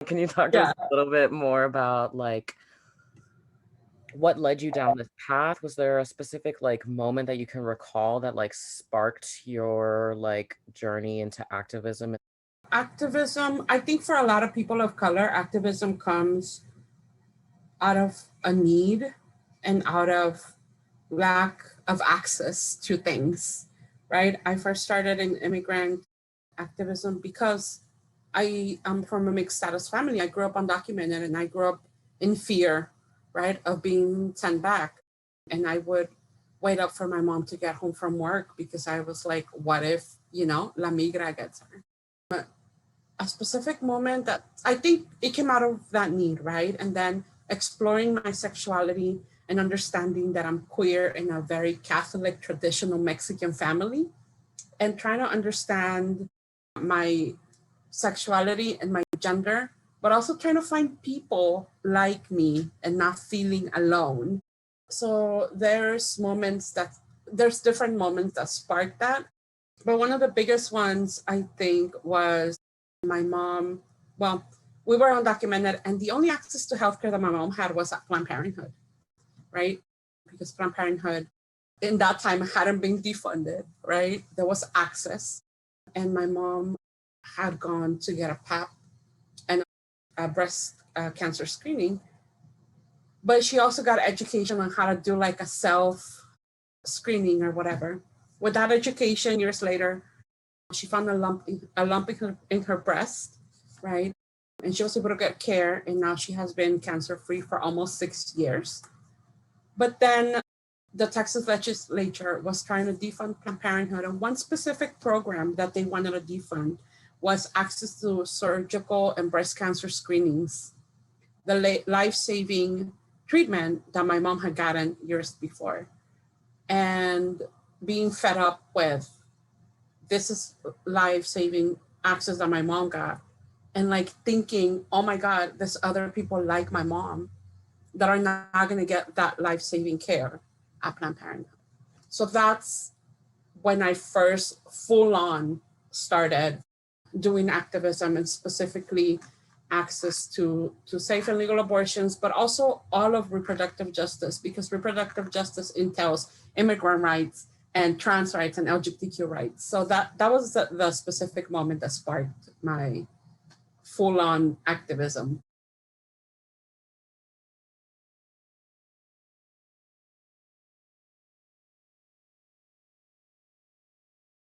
Can you talk to us a little bit more about like what led you down this path? Was there a specific like moment that you can recall that like sparked your like journey into activism? Activism, I think for a lot of people of color, activism comes out of a need and out of lack of access to things, right? I first started in immigrant activism because I am from a mixed status family. I grew up undocumented and I grew up in fear, right, of being sent back. And I would wait up for my mom to get home from work because I was like, what if, La Migra gets her? A specific moment that I think it came out of that need, right? And then exploring my sexuality and understanding that I'm queer in a very Catholic, traditional Mexican family, and trying to understand my sexuality and my gender, but also trying to find people like me and not feeling alone. So there's different moments that spark that. But one of the biggest ones I think was my mom. Well, we were undocumented, and the only access to healthcare that my mom had was at Planned Parenthood, right? Because Planned Parenthood in that time hadn't been defunded, right? There was access. And my mom had gone to get a PAP and a breast cancer screening, but she also got education on how to do like a self screening or whatever. With that education, years later, she found a lump in her breast, right? And she was able to get care, and now she has been cancer free for almost 6 years. But then the Texas legislature was trying to defund Planned Parenthood, and one specific program that they wanted to defund was access to surgical and breast cancer screenings, the life-saving treatment that my mom had gotten years before. And being fed up with this is life-saving access that my mom got, and like thinking, oh my God, there's other people like my mom that are not going to get that life-saving care at Planned Parenthood. So that's when I first full on started doing activism, and specifically access to safe and legal abortions, but also all of reproductive justice, because reproductive justice entails immigrant rights and trans rights and LGBTQ rights. So that was the specific moment that sparked my full on activism.